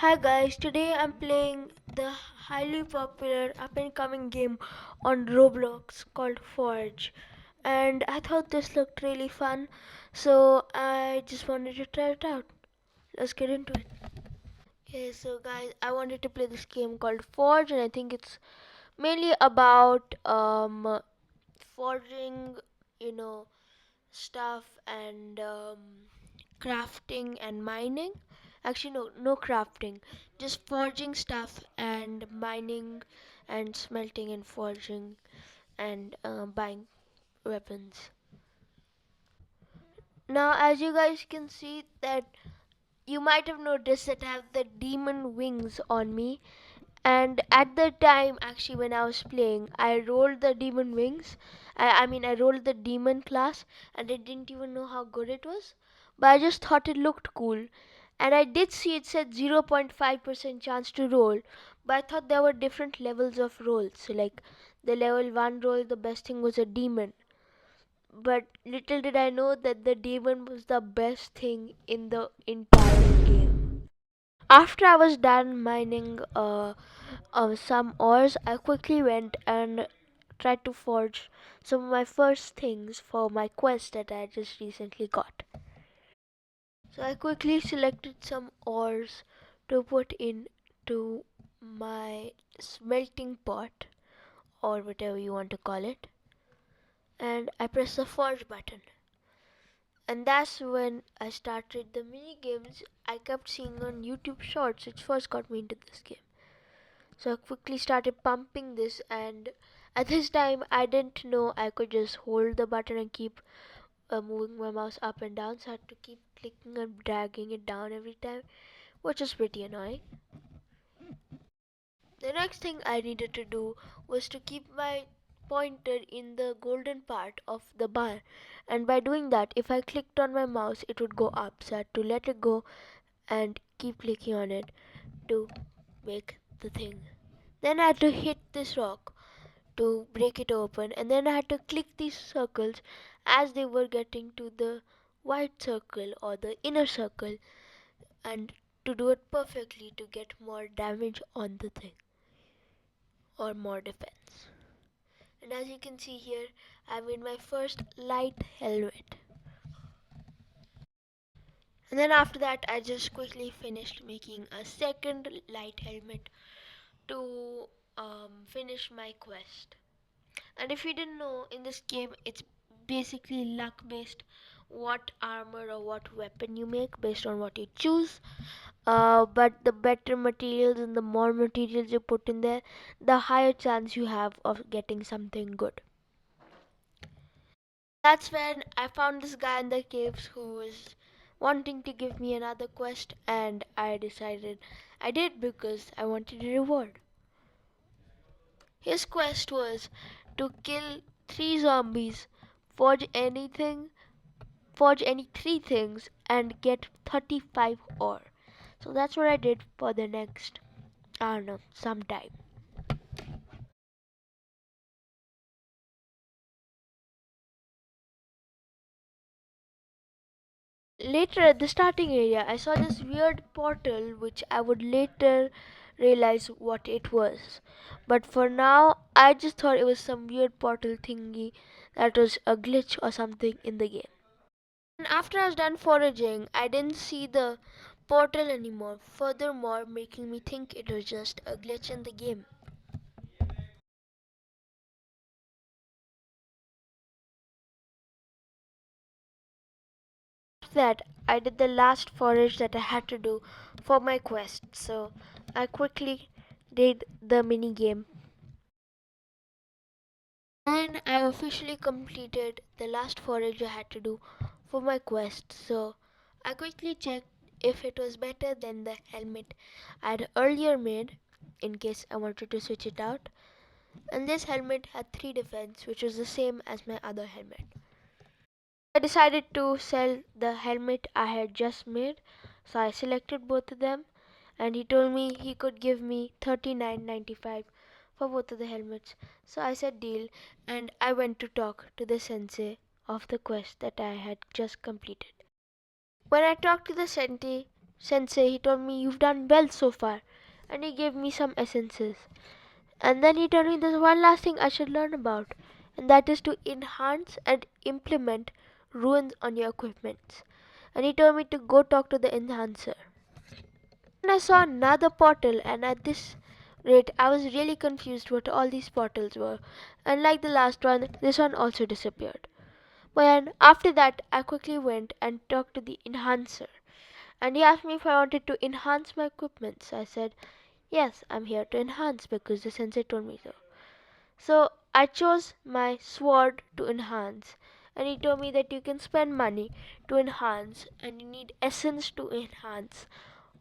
Hi guys, today I'm playing the highly popular up and coming game on Roblox called Forge. And I thought this looked really fun, so I just wanted to try it out. Let's get into it. Okay, so guys, I wanted to play this game called Forge, and I think it's mainly about forging, you know, stuff and crafting and mining. Actually, no crafting, just forging stuff and mining and smelting and forging and buying weapons. Now, as you guys can see, that you might have noticed that I have the demon wings on me. And at the time, actually, when I was playing, I rolled the demon wings. I rolled the demon class, and I didn't even know how good it was. But I just thought it looked cool. And I did see it said 0.5% chance to roll. But I thought there were different levels of rolls. So, like, the level 1 roll, the best thing was a demon. But little did I know that the demon was the best thing in the entire game. After I was done mining some ores, I quickly went and tried to forge some of my first things for my quest that I just recently got. So I quickly selected some ores to put into my smelting pot or whatever you want to call it, and I pressed the forge button. And that's when I started the mini games I kept seeing on YouTube Shorts, which first got me into this game. So I quickly started pumping this, and at this time I didn't know I could just hold the button and keep moving my mouse up and down, so I had to keep clicking and dragging it down every time, which is pretty annoying. The next thing I needed to do was to keep my pointer in the golden part of the bar, and by doing that, if I clicked on my mouse, it would go up, so I had to let it go and keep clicking on it to make the thing. Then I had to hit this rock to break it open, and then I had to click these circles as they were getting to the white circle or the inner circle, and to do it perfectly to get more damage on the thing or more defense. And as you can see here, I made my first light helmet. And then after that, I just quickly finished making a second light helmet to finish my quest. And if you didn't know, in this game, it's basically luck based what armor or what weapon you make based on what you choose. But the better materials and the more materials you put in there, the higher chance you have of getting something good. That's when I found this guy in the caves who was wanting to give me another quest, and I decided I did because I wanted a reward. His quest was to kill 3 zombies, forge anything, forge any 3 things, and get 35 ore. So that's what I did for the next, I don't know, some time. Later at the starting area, I saw this weird portal which I would later realize what it was. But for now, I just thought it was some weird portal thingy that was a glitch or something in the game. And after I was done foraging, I didn't see the portal anymore, furthermore making me think it was just a glitch in the game. After that, I did the last forage that I had to do for my quest, so I quickly did the mini game. And I officially completed the last forage I had to do for my quest, so I quickly checked if it was better than the helmet I had earlier made in case I wanted to switch it out. And this helmet had 3 defense, which was the same as my other helmet. I decided to sell the helmet I had just made, so I selected both of them, and he told me he could give me 39.95 for both of the helmets. So I said deal, and I went to talk to the sensei of the quest that I had just completed. When I talked to the sensei, he told me, you've done well so far. And he gave me some essences. And then he told me there's one last thing I should learn about, and that is to enhance and implement runes on your equipment. And he told me to go talk to the enhancer. And I saw another portal, and at this rate, I was really confused what all these portals were. And like the last one, this one also disappeared. But after that, I quickly went and talked to the enhancer. And he asked me if I wanted to enhance my equipment. So I said, yes, I'm here to enhance because the sensei told me so. So I chose my sword to enhance. And he told me that you can spend money to enhance and you need essence to enhance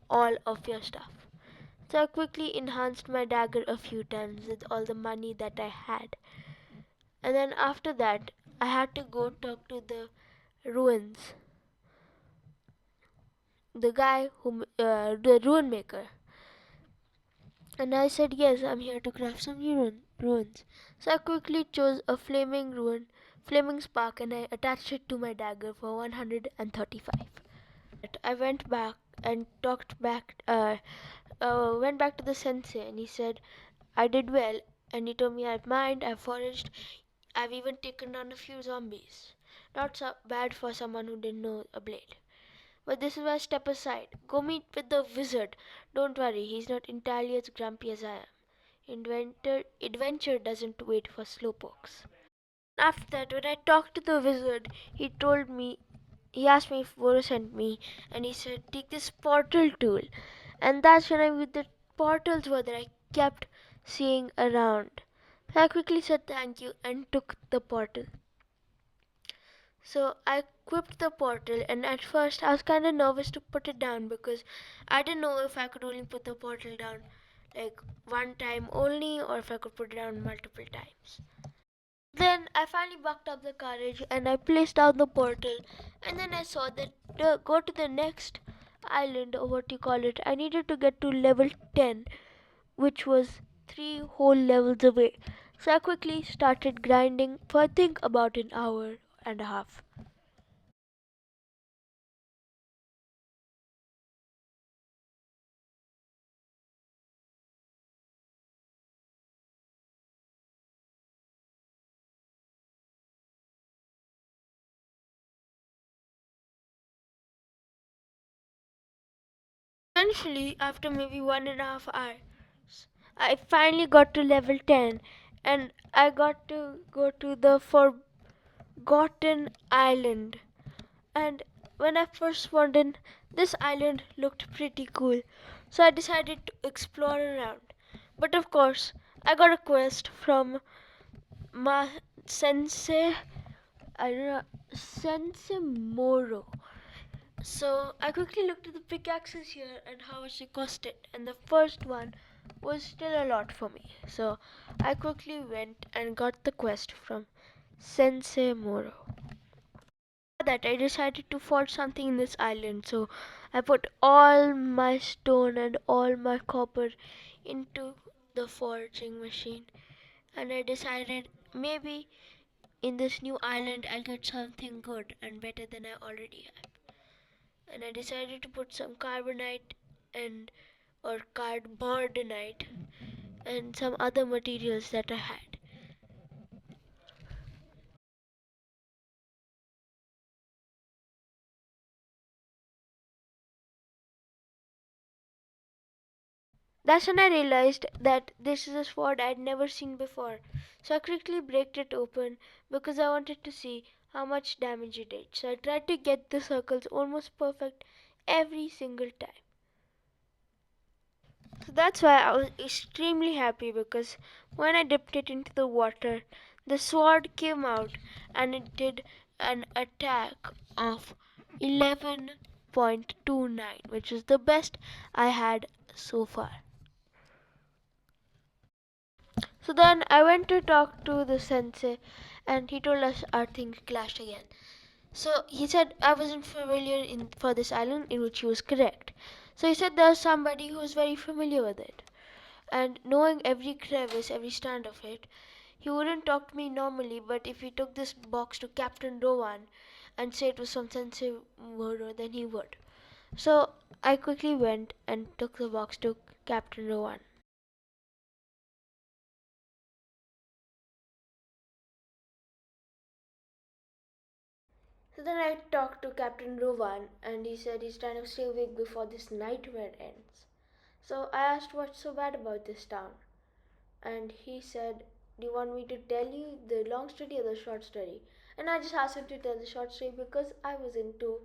all of your stuff. So I quickly enhanced my dagger a few times with all the money that I had. And then after that, I had to go talk to the ruins, the guy the rune maker. And I said, yes, I'm here to craft some new runes. So I quickly chose a flaming spark, and I attached it to my dagger for 135. I went back and went back to the sensei, and he said, I did well, and he told me I've mined, I've foraged, I've even taken down a few zombies. Not so bad for someone who didn't know a blade. But this is where I step aside. Go meet with the wizard. Don't worry, he's not entirely as grumpy as I am. Adventure doesn't wait for slowpokes. After that, when I talked to the wizard, he asked me if Voro sent me, and he said, take this portal tool. And that's when I with the portals were that I kept seeing around. So I quickly said thank you and took the portal. So I equipped the portal, and at first I was kind of nervous to put it down because I didn't know if I could only put the portal down like one time only or if I could put it down multiple times. Then I finally bucked up the courage and I placed down the portal, and then I saw that to go to the next island, or what you call it, I needed to get to level 10, which was 3 whole levels away. So I quickly started grinding for I think about an hour and a half. Eventually, after maybe 1.5 hours, I finally got to level 10, and I got to go to the Forgotten Island. And when I first spawned in, this island looked pretty cool, so I decided to explore around. But of course, I got a quest from my sensei, I don't know, Sensei Moro. So I quickly looked at the pickaxes here and how much they costed, and the first one was still a lot for me. So I quickly went and got the quest from Sensei Moro. That I decided to forge something in this island, so I put all my stone and all my copper into the forging machine, and I decided maybe in this new island I'll get something good and better than I already have. And I decided to put some carbonite and or cardboardinite and some other materials that I had. That's when I realized that this is a sword I'd never seen before. So I quickly break it open because I wanted to see how much damage it did. So I tried to get the circles almost perfect every single time. So that's why I was extremely happy because when I dipped it into the water, the sword came out and it did an attack of 11.29, which is the best I had so far. So then I went to talk to the sensei and he told us our things clashed again. So he said I wasn't familiar for this island, in which he was correct. So he said there's somebody who's very familiar with it. And knowing every crevice, every strand of it, he wouldn't talk to me normally, but if he took this box to Captain Rowan and say it was from Sensei Moro, then he would. So I quickly went and took the box to Captain Rowan. So then I talked to Captain Rowan and he said he's trying to stay awake before this nightmare ends. So I asked what's so bad about this town. And he said, do you want me to tell you the long story or the short story? And I just asked him to tell the short story because I wasn't too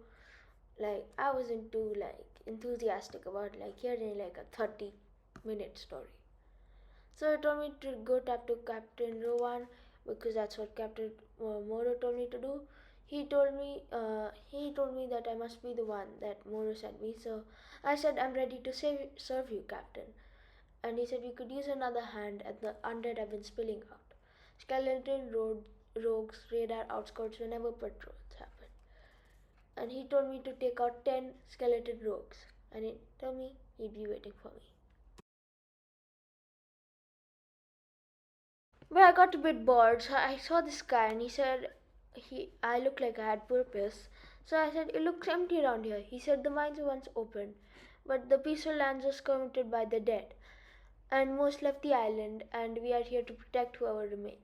enthusiastic about hearing like a 30-minute story. So he told me to go talk to Captain Rowan because that's what Captain Moro told me to do. He told me that I must be the one that Moro sent me. So I said I'm ready to serve you, Captain. And he said we could use another hand at the undead have been spilling out. Skeleton rogues raid our outskirts whenever patrols happen. And he told me to take out 10 skeleton rogues. And he told me he'd be waiting for me. But I got a bit bored, so I saw this guy and he said I looked like I had purpose. So I said, it looks empty around here. He said the mines were once open, but the peaceful lands were skirmished by the dead, and most left the island, and we are here to protect whoever remains.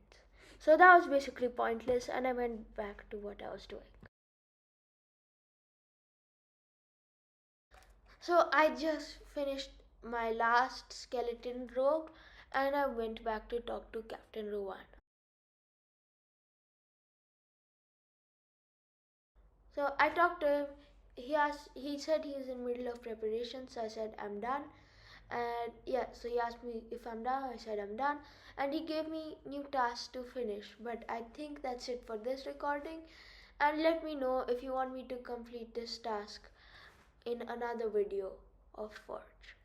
So that was basically pointless, and I went back to what I was doing. So I just finished my last skeleton rogue, and I went back to talk to Captain Rowan. So I talked to him. He said he was in the middle of preparation, so I said I'm done. And yeah, so he asked me if I'm done. I said I'm done, and he gave me new tasks to finish. But I think that's it for this recording. And let me know if you want me to complete this task in another video of Forge.